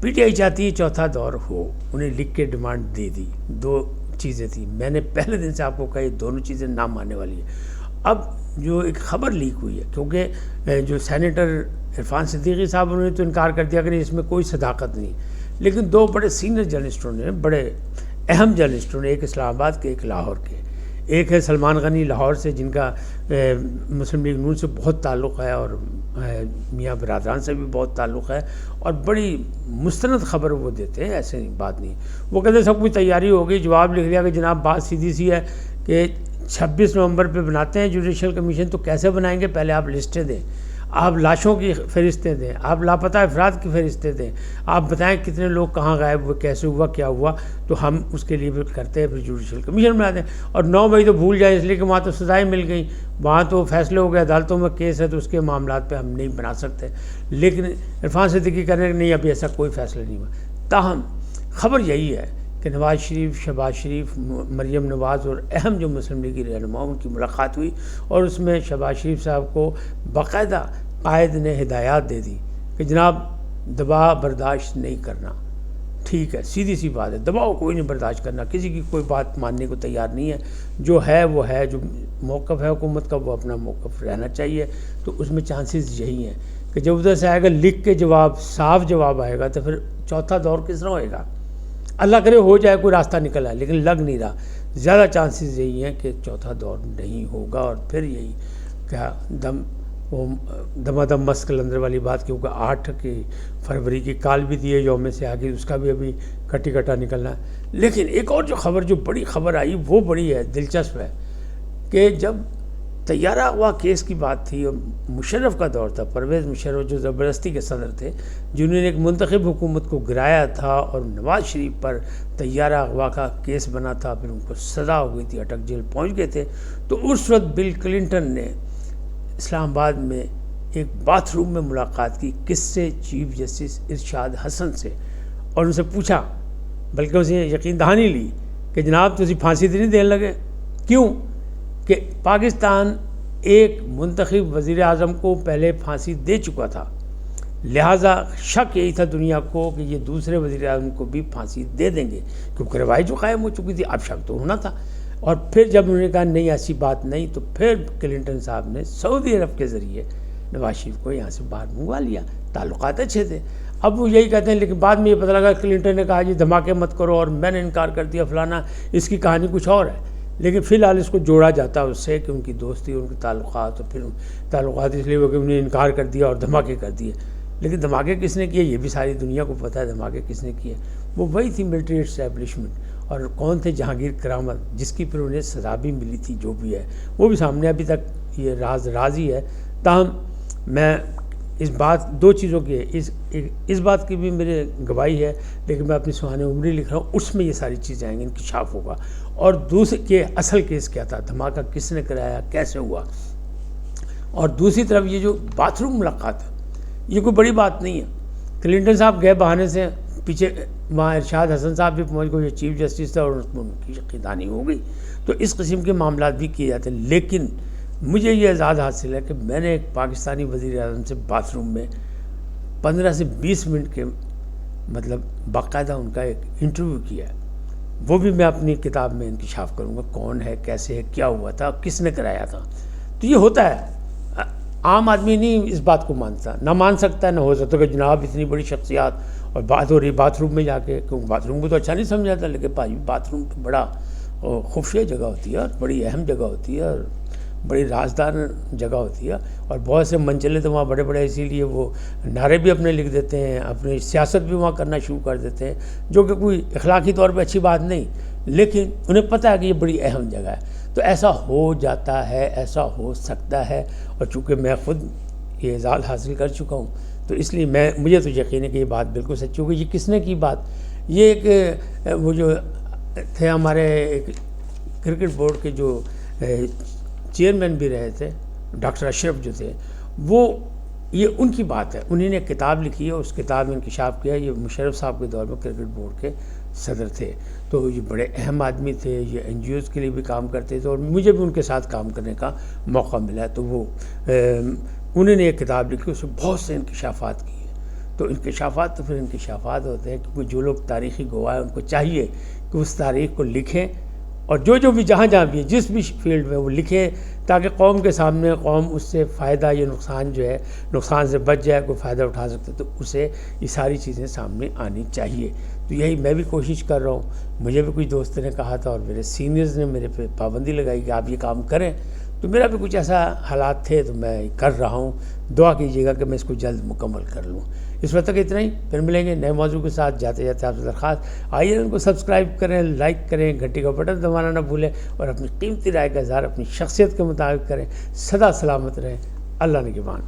P T I چاہتی ہے چوتھا دور ہو، انہیں لکھ کے ڈیمانڈ دے دی. 2 چیزیں تھیں، میں نے پہلے دن سے آپ کو کہا یہ دونوں چیزیں نام آنے والی ہیں. اب جو ایک خبر لیک ہوئی ہے، کیونکہ جو سینیٹر عرفان صدیقی صاحب انہوں نے تو انکار کر دیا کہ اس میں کوئی صداقت نہیں، لیکن 2 بڑے سینئر جرنلسٹوں نے، بڑے اہم جرنلسٹوں نے، ایک اسلام آباد کے، ایک لاہور کے، ایک ہے سلمان غنی لاہور سے جن کا مسلم لیگ نون سے بہت تعلق ہے اور میاں برادران سے بھی بہت تعلق ہے، اور بڑی مستند خبر وہ دیتے ہیں، ایسے بات نہیں. وہ کہتے ہیں سب کچھ تیاری ہو گئی، جواب لکھ لیا کہ جناب بات سیدھی سی ہے کہ 26 نومبر پہ بناتے ہیں جوڈیشل کمیشن. تو کیسے بنائیں گے؟ پہلے آپ لسٹیں دیں، آپ لاشوں کی فہرستیں دیں، آپ لاپتہ افراد کی فہرستیں دیں، آپ بتائیں کتنے لوگ کہاں غائب ہوئے، کیسے ہوا، کیا ہوا. تو ہم اس کے لیے بھی کرتے ہیں، پھر جوڈیشل کمیشن بناتے ہیں. اور 9 مئی تو بھول جائیں، اس لیے کہ وہاں تو سزائیں مل گئیں، وہاں تو فیصلے ہو گئے، عدالتوں میں کیس ہے، تو اس کے معاملات پہ ہم نہیں بنا سکتے. لیکن عرفان صدیقی کہہ رہے ہیں کہ نہیں، ابھی ایسا کوئی فیصلہ نہیں ہوا. تاہم خبر یہی ہے کہ نواز شریف، شہباز شریف، مریم نواز اور اہم جو مسلم لیگی رہنما ان کی ملاقات ہوئی، اور اس میں شہباز شریف صاحب کو باقاعدہ قائد نے ہدایات دے دی کہ جناب دباؤ برداشت نہیں کرنا. ٹھیک ہے، سیدھی سی بات ہے، دباؤ کوئی نہیں برداشت کرنا، کسی کی کوئی بات ماننے کو تیار نہیں ہے. جو ہے وہ ہے، جو موقف ہے حکومت کا وہ اپنا موقف رہنا چاہیے. تو اس میں چانسز یہی ہیں کہ جب ادھر سے آئے گا لکھ کے جواب، صاف جواب آئے گا، تو پھر چوتھا دور کس طرح ہوئے گا؟ اللہ کرے ہو جائے، کوئی راستہ نکل آئے، لیکن لگ نہیں رہا. زیادہ چانسز یہی ہیں کہ چوتھا دور نہیں ہوگا. اور پھر یہی کیا دما دم مست کلندر والی بات، کیونکہ 8 فروری کی کال بھی دی ہے یوم سے آگے، اس کا بھی ابھی کٹی کٹا نکلنا ہے. لیکن ایک اور جو خبر، جو بڑی خبر آئی، وہ بڑی ہے دلچسپ ہے کہ جب طیارہ اغوا کیس کی بات تھی اور مشرف کا دور تھا، پرویز مشرف جو زبردستی کے صدر تھے، جنہوں نے ایک منتخب حکومت کو گرایا تھا، اور نواز شریف پر طیارہ اغوا کا کیس بنا تھا، پھر ان کو سزا ہو گئی تھی، اٹک جیل پہنچ گئے تھے. تو اس وقت بل کلنٹن نے اسلام آباد میں ایک باتھ روم میں ملاقات کی کس سے؟ چیف جسٹس ارشاد حسن سے، اور ان سے پوچھا، بلکہ اسے یقین دہانی لی کہ جناب تسی پھانسی تو نہیں دین لگے؟ کیوں کہ پاکستان ایک منتخب وزیر اعظم کو پہلے پھانسی دے چکا تھا، لہٰذا شک یہی تھا دنیا کو کہ یہ دوسرے وزیر اعظم کو بھی پھانسی دے دیں گے، کیونکہ روایت جو قائم ہو چکی تھی، اب شک تو ہونا تھا. اور پھر جب انہوں نے کہا نہیں ایسی بات نہیں، تو پھر کلنٹن صاحب نے سعودی عرب کے ذریعے نواز شریف کو یہاں سے باہر منگوا لیا. تعلقات اچھے تھے. اب وہ یہی کہتے ہیں، لیکن بعد میں یہ پتہ لگا کلنٹن نے کہا جی دھماکے مت کرو، اور میں نے انکار کر دیا فلانا. اس کی کہانی کچھ اور ہے، لیکن فی الحال اس کو جوڑا جاتا ہے اس سے کہ ان کی دوستی، ان کے تعلقات، اور پھر تعلقات اس لیے وہ کہ انہیں انکار کر دیا اور دھماکے کر دیے. لیکن دھماکے کس نے کیے یہ بھی ساری دنیا کو پتہ ہے، دھماکے کس نے کیے. وہ وہی تھی ملٹری اسٹیبلشمنٹ. اور کون تھے؟ جہانگیر کرامت، جس کی پھر انہیں سزا بھی ملی تھی. جو بھی ہے وہ بھی سامنے ابھی تک یہ راز ہی ہے. تاہم میں اس بات، 2 چیزوں کی ہے، اس بات کی بھی میرے گواہی ہے، لیکن میں اپنی سوانح عمری لکھ رہا ہوں، اس میں یہ ساری چیزیں آئیں گی، انکشاف ہوگا. اور دوسرے کہ اصل کیس کیا تھا، دھماکہ کس نے کرایا، کیسے ہوا. اور دوسری طرف یہ جو باتھ روم ملاقات ہے، یہ کوئی بڑی بات نہیں ہے. کلنٹن صاحب گئے بہانے سے، پیچھے وہاں ارشاد حسن صاحب بھی پہنچ گئے، یہ چیف جسٹس تھا، اور ان کی قیدانی ہو گئی. تو اس قسم کے معاملات بھی کیے جاتے ہیں. لیکن مجھے یہ اعزاز حاصل ہے کہ میں نے ایک پاکستانی وزیر اعظم سے باتھ روم میں 15 سے 20 منٹ کے مطلب باقاعدہ ان کا ایک انٹرویو کیا ہے. وہ بھی میں اپنی کتاب میں انکشاف کروں گا، کون ہے، کیسے ہے، کیا ہوا تھا، کس نے کرایا تھا. تو یہ ہوتا ہے، عام آدمی نہیں اس بات کو مانتا، نہ مان سکتا ہے، نہ ہو سکتا کہ جناب اتنی بڑی شخصیات اور بات ہو رہی باتھ روم میں جا کے. کیونکہ باتھ روم کو تو اچھا نہیں سمجھا تھا، لیکن بھائی باتھ روم تو بڑا خفیہ جگہ ہوتی ہے، اور بڑی اہم جگہ ہوتی ہے، اور بڑی رازدار جگہ ہوتی ہے. اور بہت سے منچلے تو وہاں بڑے بڑے، اسی لیے وہ نعرے بھی اپنے لکھ دیتے ہیں، اپنی سیاست بھی وہاں کرنا شروع کر دیتے ہیں، جو کہ کوئی اخلاقی طور پہ اچھی بات نہیں، لیکن انہیں پتہ ہے کہ یہ بڑی اہم جگہ ہے. تو ایسا ہو جاتا ہے، ایسا ہو سکتا ہے. اور چونکہ میں خود یہ اعزاز حاصل کر چکا ہوں، تو اس لیے مجھے تو یقین ہے کہ یہ بات بالکل سچی ہوگی. یہ کس نے کی بات؟ یہ ایک وہ جو تھے ہمارے ایک کرکٹ بورڈ کے جو چیئرمین بھی رہے تھے، ڈاکٹر اشرف جو تھے، وہ یہ ان کی بات ہے. انہوں نے کتاب لکھی ہے، اس کتاب میں انکشاف کیا ہے. یہ مشرف صاحب کے دور میں کرکٹ بورڈ کے صدر تھے، تو یہ بڑے اہم آدمی تھے، یہ این جی اوز کے لیے بھی کام کرتے تھے، اور مجھے بھی ان کے ساتھ کام کرنے کا موقع ملا. تو وہ انہوں نے ایک کتاب لکھی، اس میں بہت سے انکشافات کیے. تو انکشافات تو پھر انکشافات ہوتے ہیں، کیونکہ جو لوگ تاریخی گواہ ہیں ان کو چاہیے کہ اس تاریخ کو لکھیں، اور جو بھی جہاں بھی جس بھی فیلڈ میں وہ لکھیں، تاکہ قوم کے سامنے قوم اس سے فائدہ یا نقصان جو ہے، نقصان سے بچ جائے، کوئی فائدہ اٹھا سکتے تو اسے یہ ساری چیزیں سامنے آنی چاہیے۔ تو یہی میں بھی کوشش کر رہا ہوں۔ مجھے بھی کچھ دوستوں نے کہا تھا اور میرے سینئرز نے میرے پہ پابندی لگائی کہ آپ یہ کام کریں، تو میرا بھی کچھ ایسا حالات تھے تو میں کر رہا ہوں۔ دعا کیجیے گا کہ میں اس کو جلد مکمل کر لوں۔ اس وقت تک اتنا ہی، پھر ملیں گے نئے موضوع کے ساتھ۔ جاتے جاتے آپ سے درخواست، آئیے ان کو سبسکرائب کریں، لائک کریں، گھنٹی کا بٹن دبانا نہ بھولیں، اور اپنی قیمتی رائے کا اظہار اپنی شخصیت کے مطابق کریں۔ سدا سلامت رہیں، اللہ نگہبان۔